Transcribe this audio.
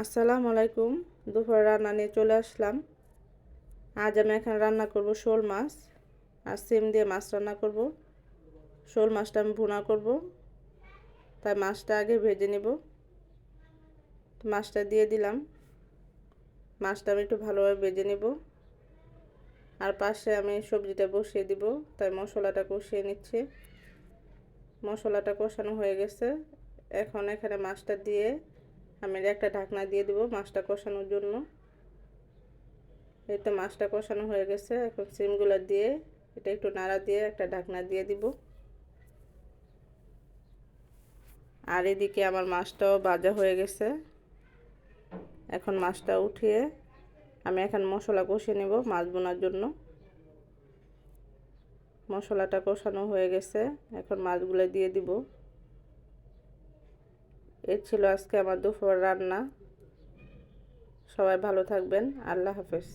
আসসালামু আলাইকুম। দুপুরে রান্না নিয়ে চলে আসলাম। আজ আমি এখানে রান্না করব শোল মাছ আর সিম দিয়ে মাছ রান্না করব। শোল মাছটা আমি ভুনা করব, তাই মাছটা আগে ভেজে নিব। মাছটা দিয়ে দিলাম। মাছটা আমি একটু ভালোভাবে ভেজে নিব। আর পাশে আমি সবজিটা বসিয়ে দিব, তাই মশলাটা কষিয়ে নিচ্ছি। মশলাটা কষানো হয়ে গেছে। এখন এখানে মাছটা দিয়ে আমি একটা ঢাকনা দিয়ে দিব মাছটা কষানোর জন্য। এই তো মাছটা কষানো হয়ে গেছে। এখন সিমগুলো দিয়ে এটা একটু নাড়া দিয়ে একটা ঢাকনা দিয়ে দিব। আর এদিকে আমার মাছটাও ভাজা হয়ে গেছে। এখন মাছটা উঠিয়ে আমি এখন মশলা কষিয়ে নেব মাছ বোনার জন্য। মশলাটা কষানো হয়ে গেছে, এখন মাছগুলো দিয়ে দিব। এই ছিল আজকে আমার দুপুর রান্না। সবাই ভালো থাকবেন। আল্লাহ হাফেজ।